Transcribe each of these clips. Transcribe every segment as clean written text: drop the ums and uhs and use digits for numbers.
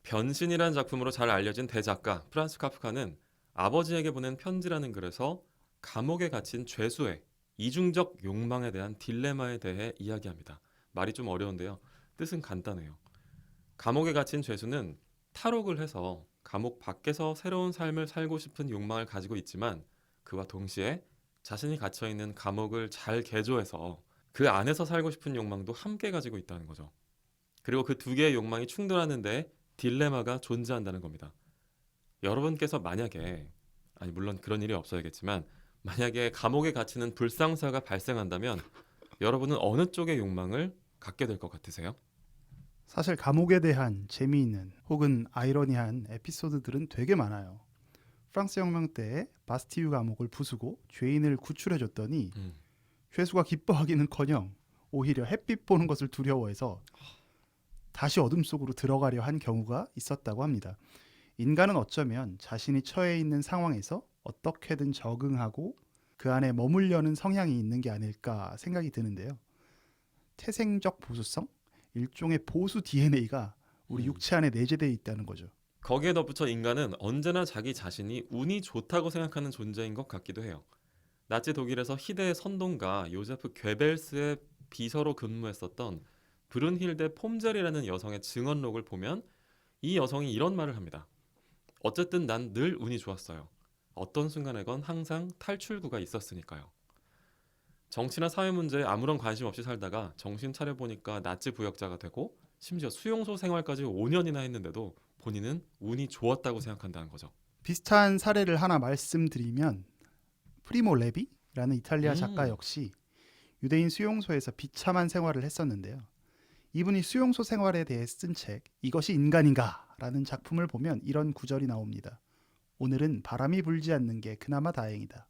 변신이라는 작품으로 잘 알려진 대작가 프란츠 카프카는 아버지에게 보낸 편지라는 글에서 감옥에 갇힌 죄수의 이중적 욕망에 대한 딜레마에 대해 이야기합니다. 말이 좀 어려운데요. 뜻은 간단해요. 감옥에 갇힌 죄수는 탈옥을 해서 감옥 밖에서 새로운 삶을 살고 싶은 욕망을 가지고 있지만 그와 동시에 자신이 갇혀있는 감옥을 잘 개조해서 그 안에서 살고 싶은 욕망도 함께 가지고 있다는 거죠. 그리고 그 두 개의 욕망이 충돌하는데 딜레마가 존재한다는 겁니다. 여러분께서 만약에, 아니 물론 그런 일이 없어야겠지만, 만약에 감옥에 갇히는 불상사가 발생한다면 여러분은 어느 쪽의 욕망을 갖게 될 것 같으세요? 사실 감옥에 대한 재미있는 혹은 아이러니한 에피소드들은 되게 많아요. 프랑스 혁명 때 바스티유 감옥을 부수고 죄인을 구출해줬더니 죄수가 기뻐하기는커녕 오히려 햇빛 보는 것을 두려워해서 다시 어둠 속으로 들어가려 한 경우가 있었다고 합니다. 인간은 어쩌면 자신이 처해 있는 상황에서 어떻게든 적응하고 그 안에 머물려는 성향이 있는 게 아닐까 생각이 드는데요. 태생적 보수성? 일종의 보수 DNA가 우리 육체 안에 내재되어 있다는 거죠. 거기에 덧붙여 인간은 언제나 자기 자신이 운이 좋다고 생각하는 존재인 것 같기도 해요. 나치 독일에서 희대의 선동가 요제프 괴벨스의 비서로 근무했었던 브룬힐데 폼젤이라는 여성의 증언록을 보면 이 여성이 이런 말을 합니다. 어쨌든 난 늘 운이 좋았어요. 어떤 순간에건 항상 탈출구가 있었으니까요. 정치나 사회 문제에 아무런 관심 없이 살다가 정신 차려보니까 나치 부역자가 되고 심지어 수용소 생활까지 5년이나 했는데도 본인은 운이 좋았다고 생각한다는 거죠. 비슷한 사례를 하나 말씀드리면 프리모 레비라는 이탈리아 작가 음. 역시 유대인 수용소에서 비참한 생활을 했었는데요. 이분이 수용소 생활에 대해 쓴 책 이것이 인간인가? 라는 작품을 보면 이런 구절이 나옵니다. 오늘은 바람이 불지 않는 게 그나마 다행이다.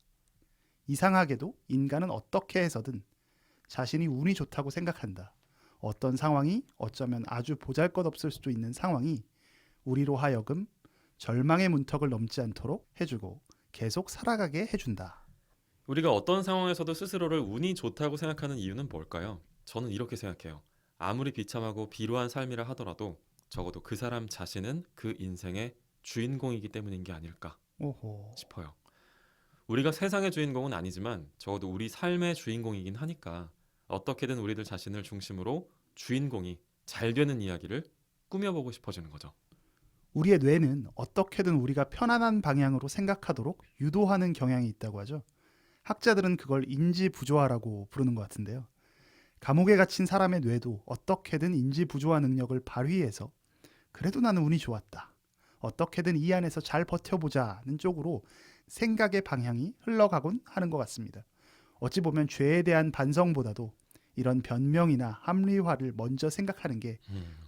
이상하게도 인간은 어떻게 해서든 자신이 운이 좋다고 생각한다. 어떤 상황이 어쩌면 아주 보잘것없을 수도 있는 상황이 우리로 하여금 절망의 문턱을 넘지 않도록 해주고 계속 살아가게 해준다. 우리가 어떤 상황에서도 스스로를 운이 좋다고 생각하는 이유는 뭘까요? 저는 이렇게 생각해요. 아무리 비참하고 비루한 삶이라 하더라도 적어도 그 사람 자신은 그 인생의 주인공이기 때문인 게 아닐까 오호. 싶어요. 우리가 세상의 주인공은 아니지만 적어도 우리 삶의 주인공이긴 하니까 어떻게든 우리들 자신을 중심으로 주인공이 잘 되는 이야기를 꾸며보고 싶어지는 거죠. 우리의 뇌는 어떻게든 우리가 편안한 방향으로 생각하도록 유도하는 경향이 있다고 하죠. 학자들은 그걸 인지부조화라고 부르는 것 같은데요. 감옥에 갇힌 사람의 뇌도 어떻게든 인지부조화 능력을 발휘해서 그래도 나는 운이 좋았다. 어떻게든 이 안에서 잘 버텨보자는 쪽으로 생각의 방향이 흘러가곤 하는 것 같습니다. 어찌 보면 죄에 대한 반성보다도 이런 변명이나 합리화를 먼저 생각하는 게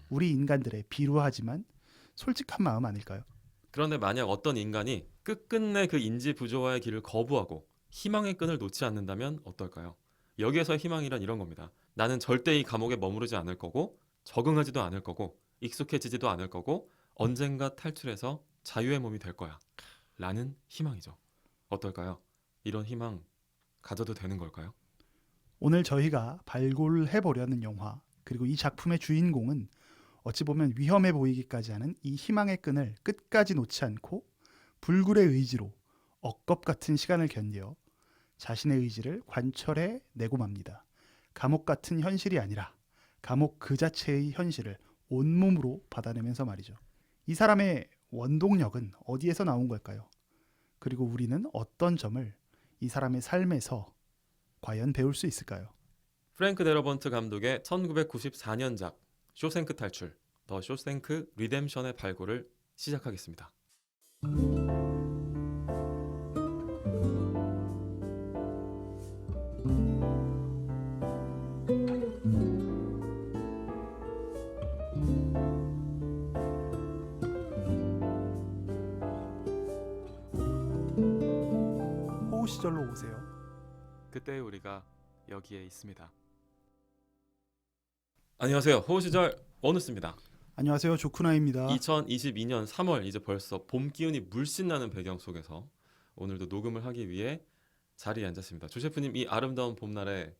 우리 인간들의 비루하지만 솔직한 마음 아닐까요? 그런데 만약 어떤 인간이 끝끝내 그 인지 부조화의 길을 거부하고 희망의 끈을 놓지 않는다면 어떨까요? 여기에서 희망이란 이런 겁니다. 나는 절대 이 감옥에 머무르지 않을 거고 적응하지도 않을 거고 익숙해지지도 않을 거고 언젠가 탈출해서 자유의 몸이 될 거야. 라는 희망이죠. 어떨까요? 이런 희망 가져도 되는 걸까요? 오늘 저희가 발굴해 보려는 영화 그리고 이 작품의 주인공은 어찌 보면 위험해 보이기까지 하는 이 희망의 끈을 끝까지 놓지 않고 불굴의 의지로 억겁 같은 시간을 견뎌 자신의 의지를 관철해 내고 맙니다. 감옥 같은 현실이 아니라 감옥 그 자체의 현실을 온몸으로 받아내면서 말이죠. 이 사람의 원동력은 어디에서 나온 걸까요? 그리고 우리는 어떤 점을 이 사람의 삶에서 과연 배울 수 있을까요? 프랭크 데러번트 감독의 1994년작 쇼생크 탈출, 더 쇼생크 리뎀션의 발굴을 시작하겠습니다. 호우 시절로 오세요. 그때 우리가 여기에 있습니다. 안녕하세요. 호시절 원우스입니다. 안녕하세요. 조쿠나입니다. 2022년 3월 이제 벌써 봄 기운이 물씬 나는 배경 속에서 오늘도 녹음을 하기 위해 자리에 앉았습니다. 조 셰프님 이 아름다운 봄날에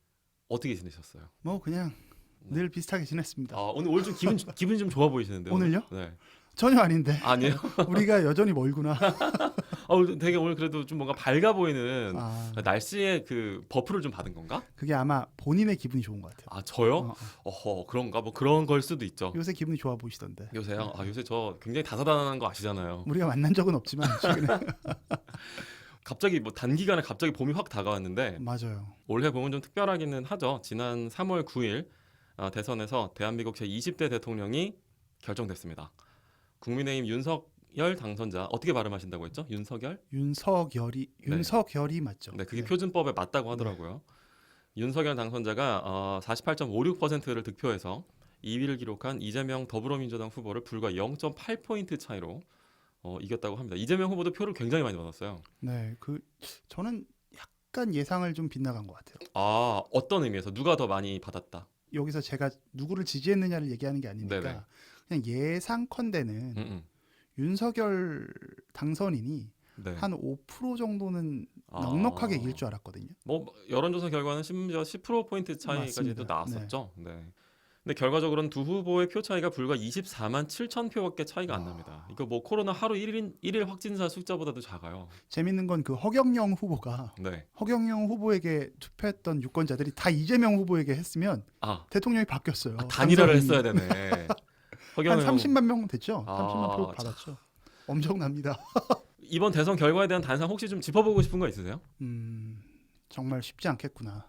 어떻게 지내셨어요? 뭐 그냥 네. 늘 비슷하게 지냈습니다. 오늘 좀 기분이 좀 좋아 보이시는데요. 오늘요? 네. 전혀 아닌데 아니에요? 우리가 여전히 멀구나. 되게 오늘 그래도 좀 뭔가 밝아 보이는 아, 날씨에 그 버프를 좀 받은 건가? 그게 아마 본인의 기분이 좋은 것 같아요. 아 저요? 어, 어. 어허 그런가 뭐 그런 걸 수도 있죠. 요새 기분이 좋아 보이시던데. 요새요? 요새 저 굉장히 다사다난한 거 아시잖아요. 우리가 만난 적은 없지만 최근에 갑자기 뭐 단기간에 갑자기 봄이 확 다가왔는데 맞아요. 올해 봄은 좀 특별하기는 하죠. 지난 3월 9일 대선에서 대한민국 제20대 대통령이 결정됐습니다. 국민의힘 윤석열 당선자 어떻게 발음하신다고 했죠? 윤석열? 윤석열이 맞죠. 네, 그게 네. 표준법에 맞다고 하더라고요. 윤석열 당선자가 48.56%를 득표해서 2위를 기록한 이재명 더불어민주당 후보를 불과 0.8포인트 차이로 이겼다고 합니다. 이재명 후보도 표를 굉장히 많이 받았어요. 네, 저는 약간 예상을 좀 빗나간 것 같아요. 어떤 의미에서 누가 더 많이 받았다? 여기서 제가 누구를 지지했느냐를 얘기하는 게 아니니까 네네. 그냥 예상컨대는 음. 윤석열 당선인이 네. 한 5% 정도는 아. 넉넉하게 이길 줄 알았거든요. 뭐 여론조사 결과는 심지어 10%포인트 차이까지도 맞습니다. 나왔었죠. 네. 근데 결과적으로는 두 후보의 표 차이가 불과 24만 7천 표밖에 차이가 안 납니다. 이거 뭐 코로나 하루 1일 확진자 숫자보다도 작아요. 재밌는 건 그 허경영 후보가 네. 허경영 후보에게 투표했던 유권자들이 다 이재명 후보에게 했으면 대통령이 바뀌었어요. 단일화를 당선인이. 했어야 되네. 한 허경영 30만 명 됐죠. 아, 30만 표 받았죠. 엄청납니다. 이번 대선 결과에 대한 단상 혹시 좀 짚어보고 싶은 거 있으세요? 정말 쉽지 않겠구나.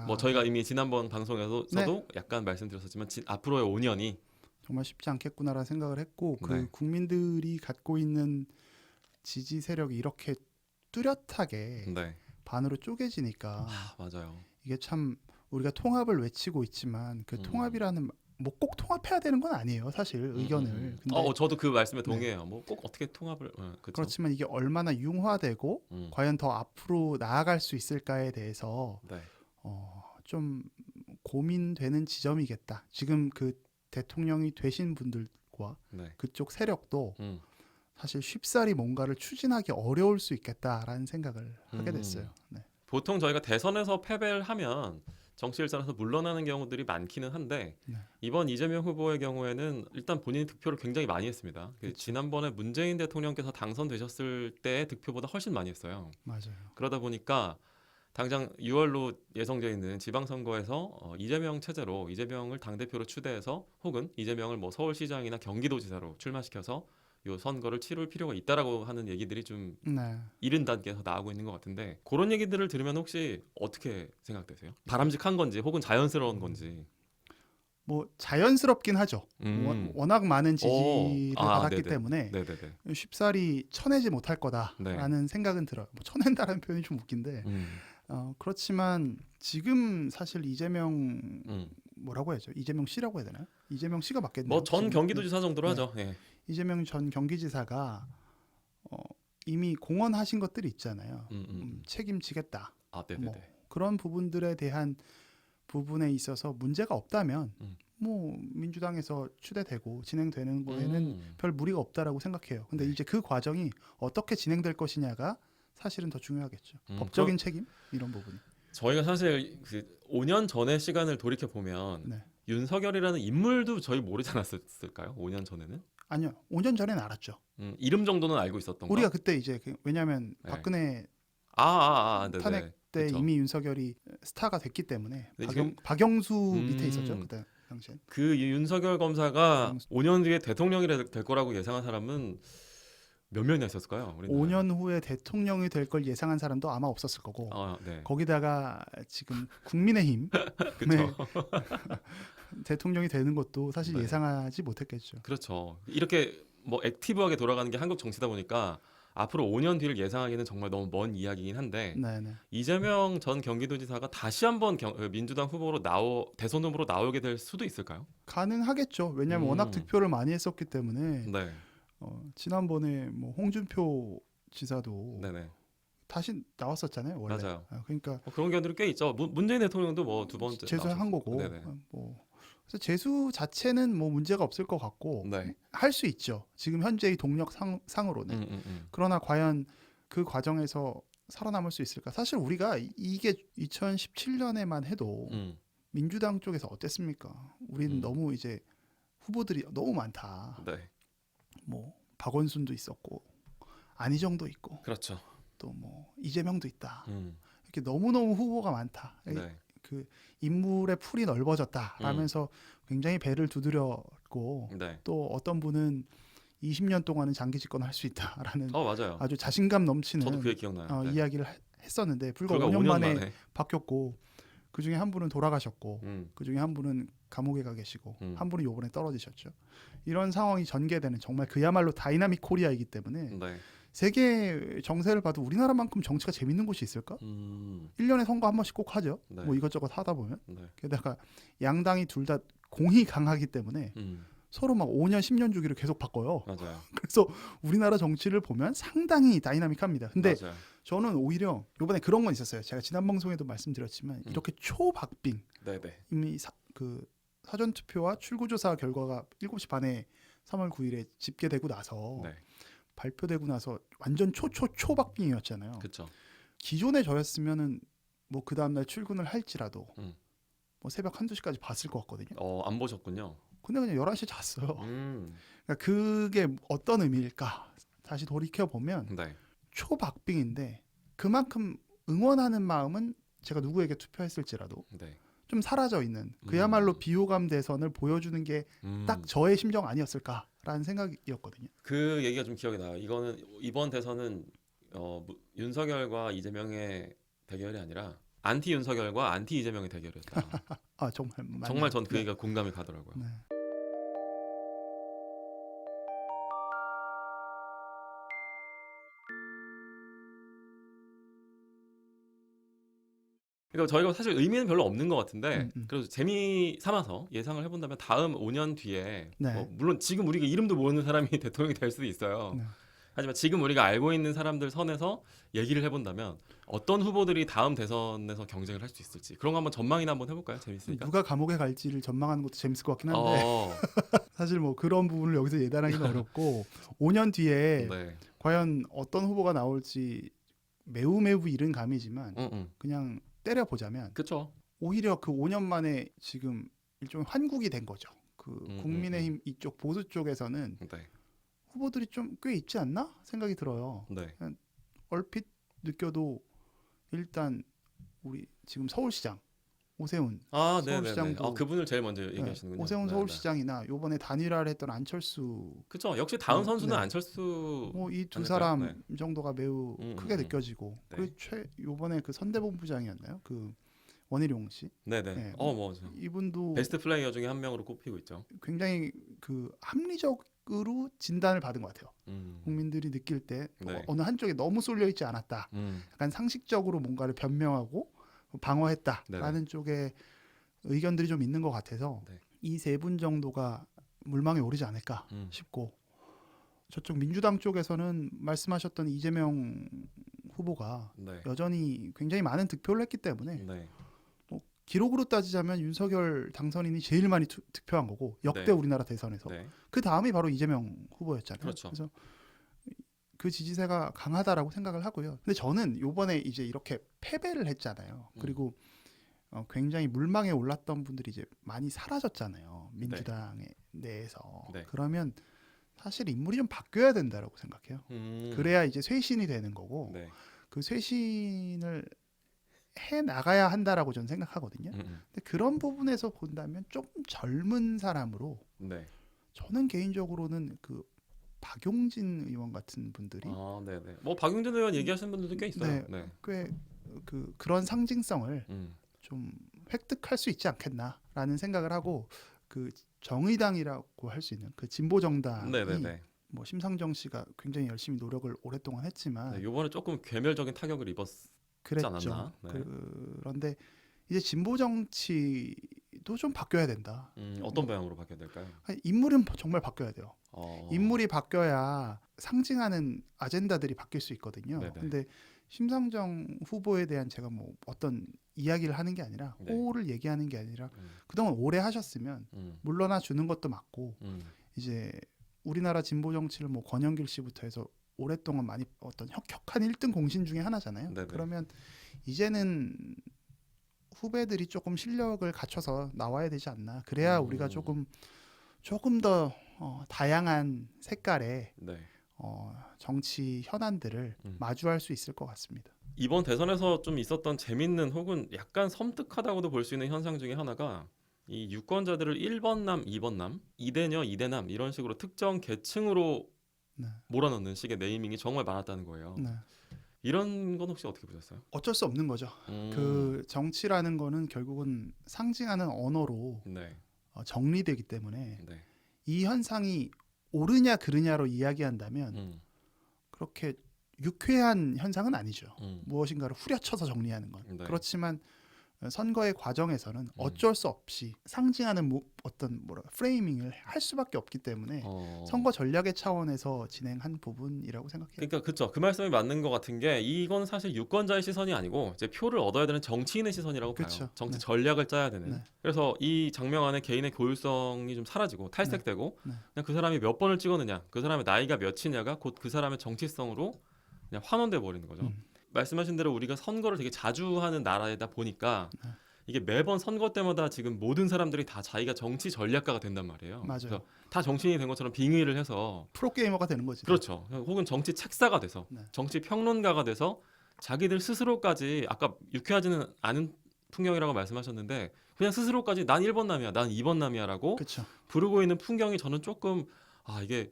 뭐 저희가 이미 지난번 방송에서도 네. 약간 말씀드렸었지만 앞으로의 5년이 정말 쉽지 않겠구나라는 생각을 했고 그 네. 국민들이 갖고 있는 지지 세력이 이렇게 뚜렷하게 네. 반으로 쪼개지니까 맞아요. 이게 참 우리가 통합을 외치고 있지만 그 통합이라는 뭐 꼭 통합해야 되는 건 아니에요, 사실 의견을. 근데 저도 그 말씀에 동의해요. 뭐 꼭 어떻게 통합을 그렇죠. 그렇지만 이게 얼마나 융화되고 과연 더 앞으로 나아갈 수 있을까에 대해서 네. 좀 고민되는 지점이겠다. 지금 그 대통령이 되신 분들과 네. 그쪽 세력도 음. 사실 쉽사리 뭔가를 추진하기 어려울 수 있겠다라는 생각을 하게 됐어요. 네. 보통 저희가 대선에서 패배를 하면 정치 일선에서 물러나는 경우들이 많기는 한데 네. 이번 이재명 후보의 경우에는 일단 본인이 득표를 굉장히 많이 했습니다. 지난번에 문재인 대통령께서 당선되셨을 때의 득표보다 훨씬 많이 했어요. 맞아요. 그러다 보니까 당장 6월로 예정돼 있는 지방선거에서 이재명 체제로 이재명을 당대표로 추대해서 혹은 이재명을 뭐 서울시장이나 경기도지사로 출마시켜서 이 선거를 치를 필요가 있다라고 하는 얘기들이 좀 네. 이른 단계에서 나오고 있는 것 같은데 그런 얘기들을 들으면 혹시 어떻게 생각되세요? 바람직한 건지 혹은 자연스러운 건지. 뭐 자연스럽긴 하죠. 워낙 많은 지지를 받았기 네네. 때문에 네네네. 쉽사리 쳐내지 못할 거다라는 네. 생각은 들어요. 뭐 쳐낸다라는 표현이 좀 웃긴데 그렇지만 지금 사실 이재명 뭐라고 해야죠? 이재명 씨라고 해야 되나요? 이재명 씨가 맞겠네요. 뭐 전 경기도지사 정도로 네. 하죠. 예. 이재명 전 경기지사가 이미 공언하신 것들이 있잖아요. 책임지겠다. 네네네. 뭐 그런 부분들에 대한 부분에 있어서 문제가 없다면 뭐 민주당에서 추대되고 진행되는 거에는 별 무리가 없다라고 생각해요. 근데 이제 그 과정이 어떻게 진행될 것이냐가 사실은 더 중요하겠죠. 법적인 책임 이런 부분이. 저희가 사실 그 5년 전의 시간을 돌이켜 보면 네. 윤석열이라는 인물도 저희 모르지 않았을까요? 5년 전에는? 아니요. 5년 전에는 알았죠. 이름 정도는 알고 있었던 거. 우리가 그때 이제 왜냐하면 네. 박근혜 네네. 탄핵 때 그쵸. 이미 윤석열이 스타가 됐기 때문에 네, 박영수 밑에 있었죠 그때 당시엔. 그 윤석열 검사가 박영수. 5년 뒤에 대통령이 될 거라고 예상한 사람은 몇 명이나 있었을까요? 우리나라에? 5년 후에 대통령이 될 걸 예상한 사람도 아마 없었을 거고 네. 거기다가 지금 국민의힘 그렇죠. 대통령이 되는 것도 사실 네. 예상하지 못했겠죠. 그렇죠. 이렇게 뭐 액티브하게 돌아가는 게 한국 정치다 보니까 앞으로 5년 뒤를 예상하기는 정말 너무 먼 이야기긴 한데 네네. 이재명 전 경기도지사가 다시 한번 민주당 후보로 대선 후보로 나오게 될 수도 있을까요? 가능하겠죠. 왜냐하면 워낙 득표를 많이 했었기 때문에 네. 지난번에 뭐 홍준표 지사도 네네. 다시 나왔었잖아요. 원래. 맞아요. 그러니까 그런 경우들이 꽤 있죠. 문재인 대통령도 뭐 두 번째 재수한 거고. 네네. 그래서 재수 자체는 뭐 문제가 없을 것 같고 네. 할 수 있죠. 지금 현재의 동력 상으로는. 그러나 과연 그 과정에서 살아남을 수 있을까? 사실 우리가 이게 2017년에만 해도 민주당 쪽에서 어땠습니까? 우리는 너무 이제 후보들이 너무 많다. 네. 뭐 박원순도 있었고 안희정도 있고 그렇죠. 또 뭐 이재명도 있다. 음. 이렇게 너무너무 후보가 많다. 네. 그 인물의 풀이 넓어졌다라면서 굉장히 배를 두드렸고 네. 또 어떤 분은 20년 동안은 장기 집권할 수 있다라는 맞아요. 아주 자신감 넘치는 저도 그게 기억나요. 네. 이야기를 했었는데 불과 불과 5년 5년 만에 바뀌었고 그 중에 한 분은 돌아가셨고 그 중에 한 분은 감옥에 가 계시고 한 분은 요번에 떨어지셨죠. 이런 상황이 전개되는 정말 그야말로 다이나믹 코리아이기 때문에 네. 세계 정세를 봐도 우리나라만큼 정치가 재밌는 곳이 있을까? 1년에 선거 한 번씩 꼭 하죠. 네. 뭐 이것저것 하다 보면. 네. 게다가 양당이 둘 다 공이 강하기 때문에 서로 막 5년, 10년 주기를 계속 바꿔요. 맞아요. 그래서 우리나라 정치를 보면 상당히 다이나믹합니다. 근데 맞아요. 저는 오히려 이번에 그런 건 있었어요. 제가 지난 방송에도 말씀드렸지만 이렇게 초박빙 네네. 이미 사전 투표와 출구조사 결과가 7시 반에 3월 9일에 집계되고 나서 네. 발표되고 나서 완전 초박빙이었잖아요. 그렇죠. 기존에 저였으면은 뭐 그 다음 날 출근을 할지라도 뭐 새벽 1-2시까지 봤을 것 같거든요. 안 보셨군요. 근데 그냥 11시에 잤어요. 그러니까 그게 어떤 의미일까? 다시 돌이켜 보면 네. 초박빙인데 그만큼 응원하는 마음은 제가 누구에게 투표했을지라도 네. 좀 사라져 있는 그야말로 비호감 대선을 보여주는 게 딱 저의 심정 아니었을까라는 생각이었거든요. 그 얘기가 좀 기억이 나요. 이번 대선은 윤석열과 이재명의 대결이 아니라 안티 윤석열과 안티 이재명의 대결이었다. 아 정말 맞네요. 정말 전 그 얘기가 공감이 가더라고요. 네. 그러니까 저희가 사실 의미는 별로 없는 것 같은데 그래도 재미 삼아서 예상을 해본다면 다음 5년 뒤에 네. 물론 지금 우리가 이름도 모르는 사람이 대통령이 될 수도 있어요. 네. 하지만 지금 우리가 알고 있는 사람들 선에서 얘기를 해본다면 어떤 후보들이 다음 대선에서 경쟁을 할 수 있을지 그런 거 한번 전망이나 한번 해볼까요? 재밌으니까. 누가 감옥에 갈지를 전망하는 것도 재밌을 것 같긴 한데 어, 사실 뭐 그런 부분을 여기서 예단하기는 어렵고 5년 뒤에 네. 과연 어떤 후보가 나올지 매우 이른 감이지만 그냥 때려보자면 그렇죠. 오히려 그 5년 만에 지금 일종의 환국이 된 거죠. 그 국민의힘 이쪽 보수 쪽에서는 네. 후보들이 좀 꽤 있지 않나 생각이 들어요. 네. 얼핏 느껴도 일단 우리 지금 서울시장 오세훈 네네네. 서울시장도 그분을 제일 먼저 얘기하시는군요. 오세훈 네, 서울시장이나 요번에 단일화를 했던 안철수 그렇죠. 역시 다음 선수는 네. 안철수. 뭐 이 두 아닐까요? 사람 네. 정도가 매우 크게 느껴지고 네. 그리고 요번에 그 선대본부장이었나요? 그 원희룡 씨. 네네. 네. 뭐 이분도 베스트 플레이어 중에 한 명으로 꼽히고 있죠. 굉장히 그 합리적으로 진단을 받은 것 같아요. 국민들이 느낄 때 네. 어느 한쪽에 너무 쏠려 있지 않았다. 약간 상식적으로 뭔가를 변명하고 방어했다라는 네네. 쪽에 의견들이 좀 있는 것 같아서 네. 이 세 분 정도가 물망에 오르지 않을까 싶고 저쪽 민주당 쪽에서는 말씀하셨던 이재명 후보가 네. 여전히 굉장히 많은 득표를 했기 때문에 네. 뭐 기록으로 따지자면 윤석열 당선인이 제일 많이 득표한 거고 역대 네. 우리나라 대선에서 네. 그 다음이 바로 이재명 후보였잖아요. 그렇죠. 그래서 그 지지세가 강하다라고 생각을 하고요. 근데 저는 요번에 이제 이렇게 패배를 했잖아요. 그리고 굉장히 물망에 올랐던 분들이 이제 많이 사라졌잖아요. 민주당의 내에서. 네. 그러면 사실 인물이 좀 바뀌어야 된다라고 생각해요. 그래야 이제 쇄신이 되는 거고 네. 그 쇄신을 해 나가야 한다라고 저는 생각하거든요. 근데 그런 부분에서 본다면 조금 젊은 사람으로 네. 저는 개인적으로는 그 박용진 의원 같은 분들이 네네. 뭐 박용진 의원 얘기하시는 분들도 꽤 있어요. 네. 꽤 그런 상징성을 좀 획득할 수 있지 않겠나라는 생각을 하고 그 정의당이라고 할 수 있는 그 진보 정당이 네네네. 뭐 심상정 씨가 굉장히 열심히 노력을 오랫동안 했지만 네, 이번에 조금 괴멸적인 타격을 입었지 그랬죠. 않았나? 네. 그런데 이제 진보 정치도 좀 바뀌어야 된다. 어떤 방향으로 바뀌어야 될까요? 아니, 인물은 정말 바뀌어야 돼요. 어... 인물이 바뀌어야 상징하는 아젠다들이 바뀔 수 있거든요. 네네. 근데 심상정 후보에 대한 제가 뭐 어떤 이야기를 하는 게 아니라 네. 호를 얘기하는 게 아니라 그동안 오래 하셨으면 물러나 주는 것도 맞고 이제 우리나라 진보 정치를 뭐 권영길 씨부터 해서 오랫동안 많이 어떤 혁혁한 1등 공신 중에 하나잖아요. 네네. 그러면 이제는 후배들이 조금 실력을 갖춰서 나와야 되지 않나. 그래야 우리가 조금 더 다양한 색깔의 네. 정치 현안들을 마주할 수 있을 것 같습니다. 이번 대선에서 좀 있었던 재밌는 혹은 약간 섬뜩하다고도 볼 수 있는 현상 중에 하나가 이 유권자들을 1번남, 2번남, 이대녀, 이대남 이런 식으로 특정 계층으로 네. 몰아넣는 식의 네이밍이 정말 많았다는 거예요. 네. 이런 건 혹시 어떻게 보셨어요? 어쩔 수 없는 거죠. 그 정치라는 거는 결국은 상징하는 언어로 네. 정리되기 때문에 네. 이 현상이 옳으냐 그르냐로 이야기한다면 그렇게 유쾌한 현상은 아니죠. 무엇인가를 후려쳐서 정리하는 건. 네. 그렇지만 선거의 과정에서는 어쩔 수 없이 상징하는 어떤 프레이밍을 할 수밖에 없기 때문에 선거 전략의 차원에서 진행한 부분이라고 생각해요. 그러니까 그렇죠. 그 말씀이 맞는 것 같은 게 이건 사실 유권자의 시선이 아니고 이제 표를 얻어야 되는 정치인의 시선이라고 봐요. 그쵸. 정치 네. 전략을 짜야 되는. 네. 그래서 이 장면 안에 개인의 고유성이 좀 사라지고 탈색되고 네. 그냥 그 사람이 몇 번을 찍었느냐, 그 사람의 나이가 몇이냐가 곧 그 사람의 정치성으로 그냥 환원돼 버리는 거죠. 말씀하신 대로 우리가 선거를 되게 자주 하는 나라이다 보니까 이게 매번 선거 때마다 지금 모든 사람들이 다 자기가 정치 전략가가 된단 말이에요. 맞아요. 그래서 다 정치인이 된 것처럼 빙의를 해서 프로게이머가 되는 거지. 그렇죠. 혹은 정치 책사가 돼서 네. 정치 평론가가 돼서 자기들 스스로까지 아까 유쾌하지는 않은 풍경이라고 말씀하셨는데 그냥 스스로까지 난 1번 남이야, 난 2번 남이야라고 그렇죠. 부르고 있는 풍경이 저는 조금 이게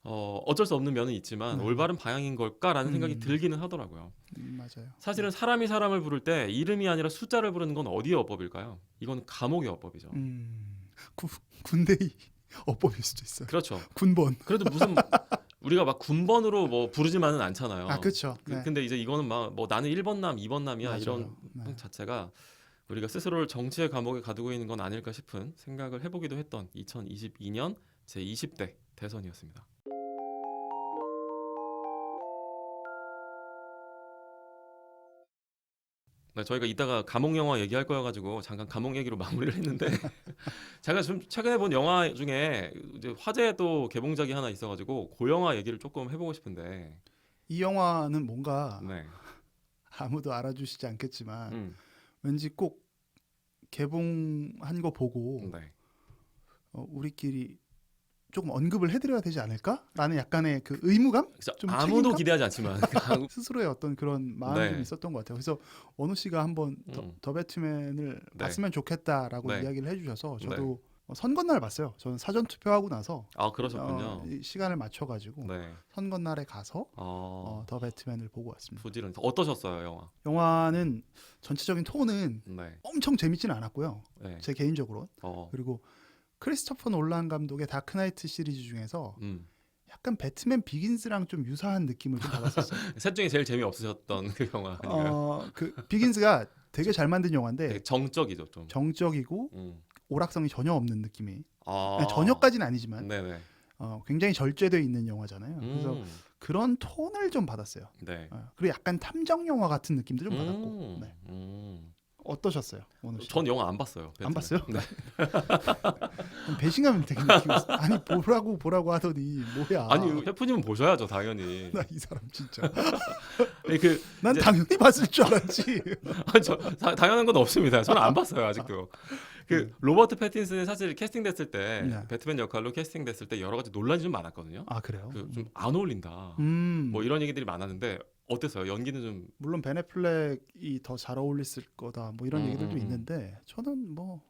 어쩔 수 없는 면은 있지만 네. 올바른 방향인 걸까라는 생각이 들기는 하더라고요. 맞아요. 사실은 사람이 사람을 부를 때 이름이 아니라 숫자를 부르는 건 어디의 어법일까요? 이건 감옥의 어법이죠. 군대의 어법일 수도 있어요. 그렇죠. 군번. 그래도 무슨 우리가 막 군번으로 뭐 부르지만은 않잖아요. 그렇죠. 네. 근데 이제 이거는 막 뭐 나는 1번 남, 2번 남이야 맞아요. 이런 네. 자체가 우리가 스스로를 정치의 감옥에 가두고 있는 건 아닐까 싶은 생각을 해보기도 했던 2022년 제 20대 대선이었습니다. 네, 저희가 이따가 감옥 영화 얘기할 거여가지고 잠깐 감옥 얘기로 마무리를 했는데 제가 좀 최근에 본 영화 중에 이제 화제 또 개봉작이 하나 있어가지고 그 영화 얘기를 조금 해보고 싶은데 이 영화는 뭔가 네. 아무도 알아주시지 않겠지만 음, 왠지 꼭 개봉한 거 보고 네. 우리끼리 조금 언급을 해드려야 되지 않을까라는 약간의 그 의무감? 그래서 좀 아무도 책임감? 기대하지 않지만 스스로의 어떤 그런 마음이 네. 좀 있었던 것 같아요. 그래서 원우 씨가 한번 더 배트맨을 네. 봤으면 좋겠다라고 네. 이야기를 해주셔서 저도 선거날 봤어요. 저는 사전 투표하고 나서 그러셨군요. 이 시간을 맞춰가지고 네. 선거날에 가서 더 배트맨을 보고 왔습니다. 부지런 어떠셨어요 영화? 영화는 전체적인 톤은 네. 엄청 재밌지는 않았고요. 네. 제 개인적으로. 그리고 크리스토퍼 놀란 감독의 다크나이트 시리즈 중에서 약간 배트맨 비긴스랑 좀 유사한 느낌을 좀 받았었어요. 셋 중에 제일 재미 없으셨던 그 영화 아닌가요? 그 비긴스가 되게 잘 만든 영화인데 되게 정적이죠 좀. 정적이고 오락성이 전혀 없는 느낌이. 아. 전혀까지는 아니지만 네네. 굉장히 절제되어 있는 영화잖아요. 그래서 그런 톤을 좀 받았어요. 네. 그리고 약간 탐정 영화 같은 느낌도 좀 받았고. 네. 어떠셨어요? 오늘 전 영화 안 봤어요. 안 봤어요? 네. 배신감을 되게 느끼고 있어요. 아니 보라고 하더니 뭐야? 아니 셰프님은 보셔야죠 당연히. 나 이 사람 진짜. 난 이제- 당연히 봤을 줄 알았지. 당연한 건 없습니다. 저는 안 봤어요 아직도. 로버트 패틴슨이 사실 캐스팅됐을 때 네. 배트맨 역할로 캐스팅됐을 때 여러 가지 논란이 좀 많았거든요. 그래요? 좀 안 어울린다. 뭐 이런 얘기들이 많았는데 어땠어요? 연기는 좀 물론 베네 플렉이 더 잘 어울렸을 거다. 뭐 이런 얘기들도 있는데 저는 뭐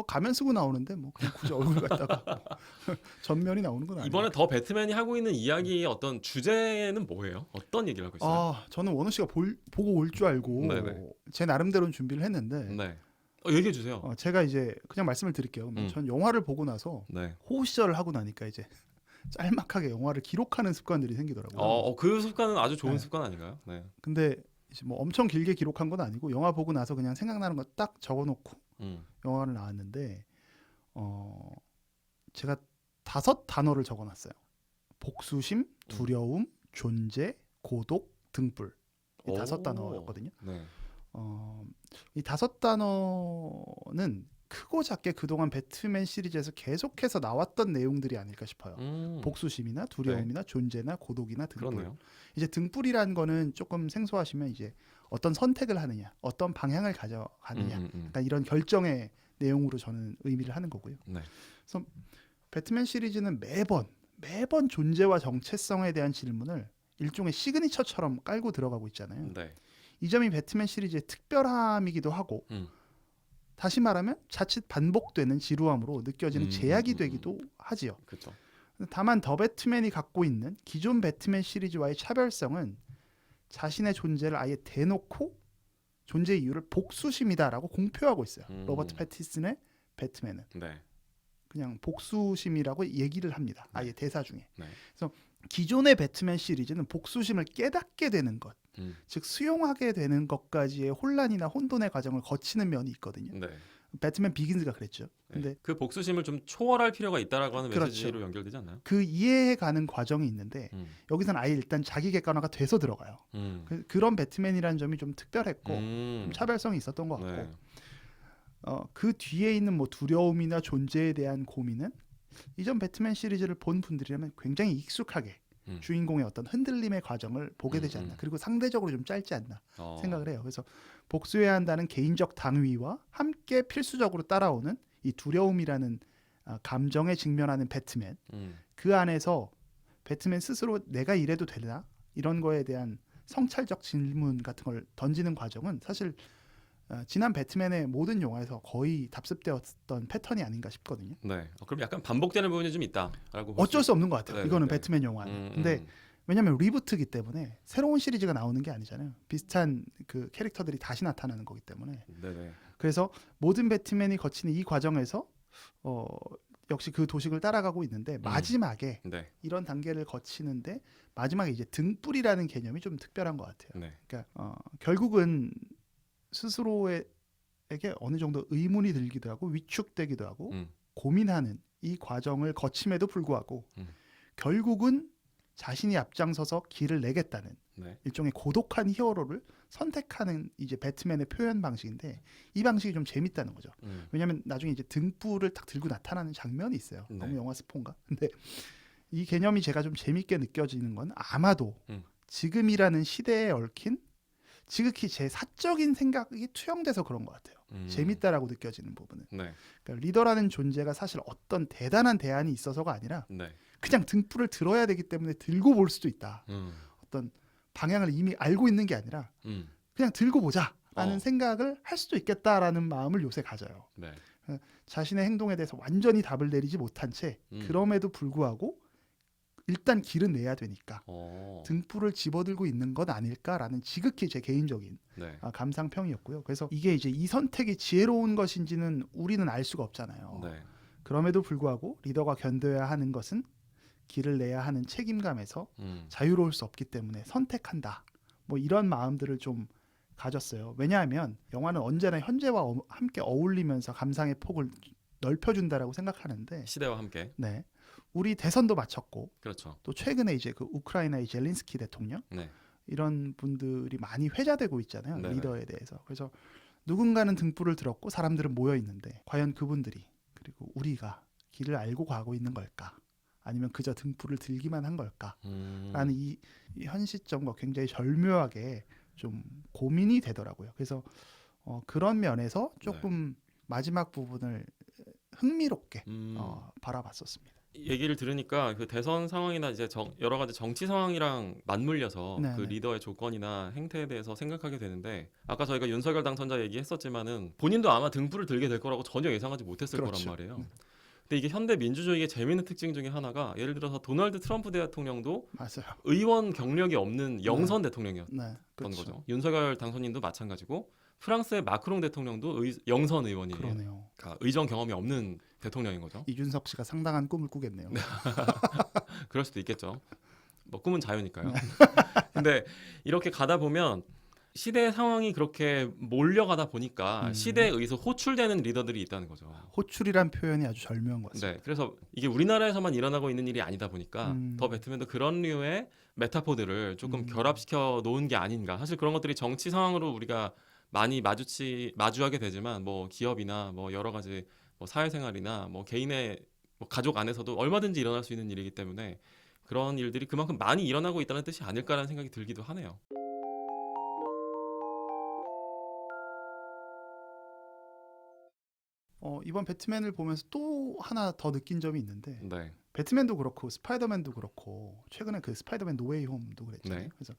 가면 쓰고 나오는데 뭐 그냥 굳이 얼굴 갖다가 전면이 나오는 건 아니에요. 이번에 더 배트맨이 하고 있는 이야기의 어떤 주제는 뭐예요? 어떤 얘기를 하고 있어요? 저는 원우 씨가 보고 올 줄 알고 네네. 제 나름대로는 준비를 했는데 네. 얘기해 주세요. 제가 이제 그냥 말씀을 드릴게요. 전 영화를 보고 나서 네. 호흡시절을 하고 나니까 이제 짤막하게 영화를 기록하는 습관들이 생기더라고요. 그 습관은 아주 좋은 네. 습관 아닌가요? 네. 근데 이제 뭐 엄청 길게 기록한 건 아니고 영화 보고 나서 그냥 생각나는 거 딱 적어놓고 영화를 나왔는데 제가 5단어를 적어놨어요. 복수심, 두려움, 존재, 고독, 등불. 이 5단어였거든요. 네. 이 5단어는 크고 작게 그동안 배트맨 시리즈에서 계속해서 나왔던 내용들이 아닐까 싶어요. 복수심이나 두려움이나 존재나 고독이나 등불. 그렇네요. 이제 등불이라는 거는 조금 생소하시면 이제 어떤 선택을 하느냐, 어떤 방향을 가져가느냐, 그러니까 이런 결정의 내용으로 저는 의미를 하는 거고요. 네. 그래서 배트맨 시리즈는 매번 존재와 정체성에 대한 질문을 일종의 시그니처처럼 깔고 들어가고 있잖아요. 네. 이 점이 배트맨 시리즈의 특별함이기도 하고 다시 말하면 자칫 반복되는 지루함으로 느껴지는 제약이 되기도 하지요. 그렇죠. 다만 더 배트맨이 갖고 있는 기존 배트맨 시리즈와의 차별성은 자신의 존재를 아예 대놓고 존재 이유를 복수심이다라고 공표하고 있어요. 로버트 패티슨의 배트맨은 네. 그냥 복수심이라고 얘기를 합니다. 아예 대사 중에. 네. 그래서 기존의 배트맨 시리즈는 복수심을 깨닫게 되는 것, 즉 수용하게 되는 것까지의 혼란이나 혼돈의 과정을 거치는 면이 있거든요. 네. 배트맨 비긴즈가 그랬죠. 근데 네. 그 복수심을 좀 초월할 필요가 있다라고 하는 그렇죠. 메시지로 연결되지 않나요? 그 이해해가는 과정이 있는데 여기서는 아예 일단 자기 객관화가 돼서 들어가요. 그런 배트맨이라는 점이 좀 특별했고 좀 차별성이 있었던 것 같고 네. 그 뒤에 있는 뭐 두려움이나 존재에 대한 고민은 이전 배트맨 시리즈를 본 분들이라면 굉장히 익숙하게 주인공의 어떤 흔들림의 과정을 보게 되지 않나. 그리고 상대적으로 좀 짧지 않나 생각을 해요. 그래서 복수해야 한다는 개인적 당위와 함께 필수적으로 따라오는 이 두려움이라는 감정에 직면하는 배트맨. 그 안에서 배트맨 스스로 내가 이래도 되나? 이런 거에 대한 성찰적 질문 같은 걸 던지는 과정은 사실 지난 배트맨의 모든 영화에서 거의 답습되었던 패턴이 아닌가 싶거든요. 네. 그럼 약간 반복되는 부분이 좀 있다라고 어쩔 수 없는 것 같아요. 네네네. 이거는 배트맨 영화는. 근데 왜냐하면 리부트이기 때문에 새로운 시리즈가 나오는 게 아니잖아요. 비슷한 그 캐릭터들이 다시 나타나는 거기 때문에. 네네. 그래서 모든 배트맨이 거치는 이 과정에서 역시 그 도식을 따라가고 있는데 마지막에 네. 이런 단계를 거치는데 마지막에 이제 등불이라는 개념이 좀 특별한 것 같아요. 네. 그러니까 결국은 스스로에게 어느 정도 의문이 들기도 하고 위축되기도 하고 고민하는 이 과정을 거침에도 불구하고 결국은 자신이 앞장서서 길을 내겠다는 네. 일종의 고독한 히어로를 선택하는 이제 배트맨의 표현 방식인데 이 방식이 좀 재밌다는 거죠. 왜냐하면 나중에 이제 등불을 딱 들고 나타나는 장면이 있어요. 네. 너무 영화 스폰가? 근데 이 개념이 제가 좀 재밌게 느껴지는 건 아마도 지금이라는 시대에 얽힌 지극히 제 사적인 생각이 투영돼서 그런 것 같아요. 재밌다라고 느껴지는 부분은. 네. 그러니까 리더라는 존재가 사실 어떤 대단한 대안이 있어서가 아니라 네. 그냥 등불을 들어야 되기 때문에 들고 볼 수도 있다. 어떤 방향을 이미 알고 있는 게 아니라 그냥 들고 보자라는 생각을 할 수도 있겠다라는 마음을 요새 가져요. 네. 자신의 행동에 대해서 완전히 답을 내리지 못한 채 그럼에도 불구하고 일단 길은 내야 되니까 등불을 집어들고 있는 것 아닐까라는 지극히 제 개인적인 네. 감상평이었고요. 그래서 이게 이제 이 선택이 지혜로운 것인지는 우리는 알 수가 없잖아요. 네. 그럼에도 불구하고 리더가 견뎌야 하는 것은 길을 내야 하는 책임감에서 자유로울 수 없기 때문에 선택한다. 뭐 이런 마음들을 좀 가졌어요. 왜냐하면 영화는 언제나 현재와 함께 어울리면서 감상의 폭을 넓혀준다라고 생각하는데 시대와 함께. 네. 우리 대선도 마쳤고 그렇죠. 또 최근에 이제 그 우크라이나의 젤린스키 대통령 네. 이런 분들이 많이 회자되고 있잖아요. 네네. 리더에 대해서. 그래서 누군가는 등불을 들었고 사람들은 모여 있는데 과연 그분들이 그리고 우리가 길을 알고 가고 있는 걸까? 아니면 그저 등불을 들기만 한 걸까? 라는 이 현시점과 굉장히 절묘하게 좀 고민이 되더라고요. 그래서 그런 면에서 조금 마지막 부분을 흥미롭게 바라봤었습니다. 얘기를 들으니까 그 대선 상황이나 이제 여러 가지 정치 상황이랑 맞물려서 네네. 그 리더의 조건이나 행태에 대해서 생각하게 되는데 아까 저희가 윤석열 당선자 얘기했었지만은 본인도 아마 등불을 들게 될 거라고 전혀 예상하지 못했을 그렇죠. 거란 말이에요. 근데 이게 현대 민주주의의 재미있는 특징 중에 하나가 예를 들어서 도널드 트럼프 대통령도 맞아요. 의원 경력이 없는 영선 대통령이었던 네, 그렇죠. 거죠. 윤석열 당선인도 마찬가지고 프랑스의 마크롱 대통령도 영선 의원이에요. 그러네요. 그러니까 의정 경험이 없는 대통령인 거죠. 이준석 씨가 상당한 꿈을 꾸겠네요. 그럴 수도 있겠죠. 뭐 꿈은 자유니까요. 근데 이렇게 가다 보면 시대 상황이 그렇게 몰려가다 보니까 시대에 의해서 호출되는 리더들이 있다는 거죠. 호출이란 표현이 아주 절묘한 것 같습니다. 네, 그래서 이게 우리나라에서만 일어나고 있는 일이 아니다 보니까 더 배트맨도 그런 류의 메타포들을 조금 결합시켜 놓은 게 아닌가. 사실 그런 것들이 정치 상황으로 우리가 많이 마주하게 되지만 뭐 기업이나 뭐 여러 가지 뭐 사회생활이나 뭐 개인의 뭐 가족 안에서도 얼마든지 일어날 수 있는 일이기 때문에 그런 일들이 그만큼 많이 일어나고 있다는 뜻이 아닐까라는 생각이 들기도 하네요. 이번 배트맨을 보면서 또 하나 더 느낀 점이 있는데 네. 배트맨도 그렇고 스파이더맨도 그렇고 최근에 그 스파이더맨 노웨이 홈도 그랬잖아요. 네. 그래서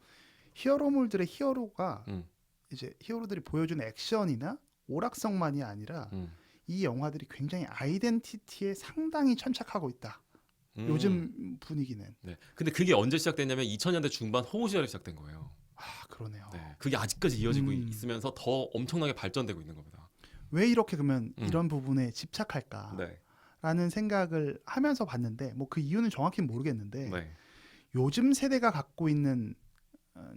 히어로물들의 히어로가 음. 이제 히어로들이 보여주는 액션이나 오락성만이 아니라 이 영화들이 굉장히 아이덴티티에 상당히 천착하고 있다. 요즘 분위기는. 네. 근데 그게 언제 시작됐냐면 2000년대 중반 호우 시절에 시작된 거예요. 아, 그러네요. 네. 그게 아직까지 이어지고 음. 있으면서 더 엄청나게 발전되고 있는 겁니다. 왜 이렇게 그러면 이런 부분에 집착할까? 네. 라는 생각을 하면서 봤는데 뭐 그 이유는 정확히는 모르겠는데 네. 요즘 세대가 갖고 있는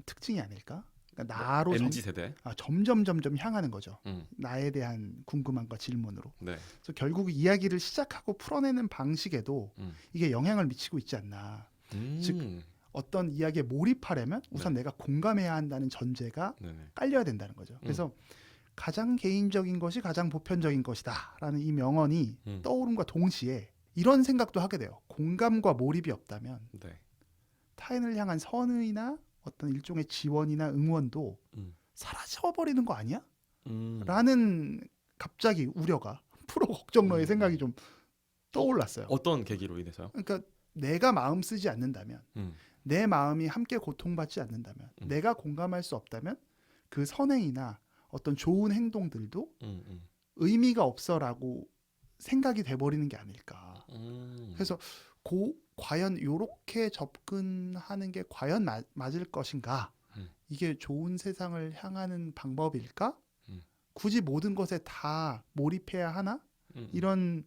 특징이 아닐까? 그러니까 나로 MZ 세대. 점점 향하는 거죠. 음. 나에 대한 궁금함과 질문으로. 네. 그래서 결국 이야기를 시작하고 풀어내는 방식에도 이게 영향을 미치고 있지 않나. 즉 어떤 이야기에 몰입하려면 우선 내가 공감해야 한다는 전제가 네네. 깔려야 된다는 거죠. 그래서 가장 개인적인 것이 가장 보편적인 것이다라는 이 명언이 떠오름과 동시에 이런 생각도 하게 돼요. 공감과 몰입이 없다면 네. 타인을 향한 선의나 어떤 일종의 지원이나 응원도 사라져버리는 거 아니야? 라는 갑자기 우려가 프로 걱정러의 생각이 좀 떠올랐어요. 어떤 계기로 인해서요? 그러니까 내가 마음 쓰지 않는다면 내 마음이 함께 고통받지 않는다면 내가 공감할 수 없다면 그 선행이나 어떤 좋은 행동들도 의미가 없어라고 생각이 돼버리는 게 아닐까. 그래서 과연 이렇게 접근하는 게 과연 맞을 것인가? 이게 좋은 세상을 향하는 방법일까? 굳이 모든 것에 다 몰입해야 하나? 이런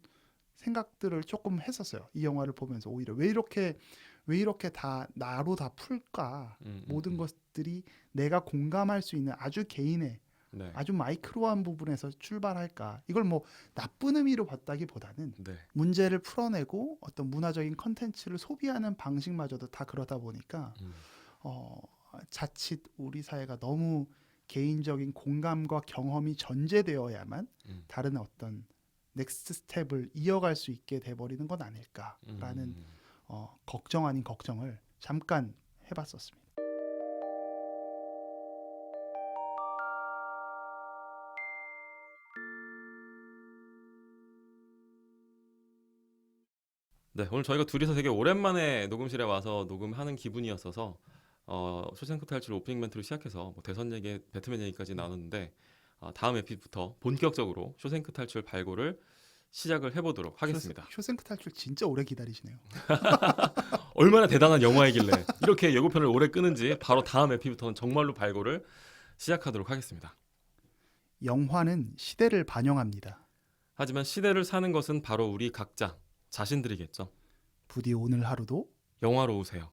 생각들을 조금 했었어요. 이 영화를 보면서 오히려 왜 이렇게 다 나로 다 풀까? 모든 것들이 내가 공감할 수 있는 아주 개인의 네. 아주 마이크로한 부분에서 출발할까? 이걸 뭐 나쁜 의미로 봤다기보다는 네. 문제를 풀어내고 어떤 문화적인 컨텐츠를 소비하는 방식마저도 다 그러다 보니까 자칫 우리 사회가 너무 개인적인 공감과 경험이 전제되어야만 다른 어떤 넥스트 스텝을 이어갈 수 있게 돼버리는 건 아닐까라는 걱정 아닌 걱정을 잠깐 해봤었습니다. 네, 오늘 저희가 둘이서 되게 오랜만에 녹음실에 와서 녹음하는 기분이었어서 쇼생크 탈출 오프닝 멘트로 시작해서 뭐 대선 얘기, 배트맨 얘기까지 나눴는데 다음 에피부터 본격적으로 쇼생크 탈출 발굴을 시작을 해보도록 하겠습니다. 쇼생크 탈출 진짜 오래 기다리시네요. 얼마나 대단한 영화이길래 이렇게 예고편을 오래 끄는지 바로 다음 에피부터는 정말로 발굴을 시작하도록 하겠습니다. 영화는 시대를 반영합니다. 하지만 시대를 사는 것은 바로 우리 각자 자신들이겠죠. 부디 오늘 하루도 영화로우세요.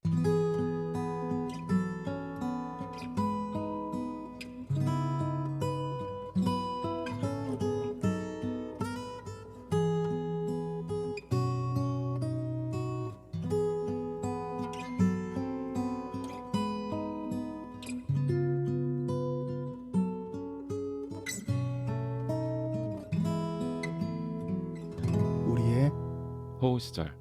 우리의 호우 시절.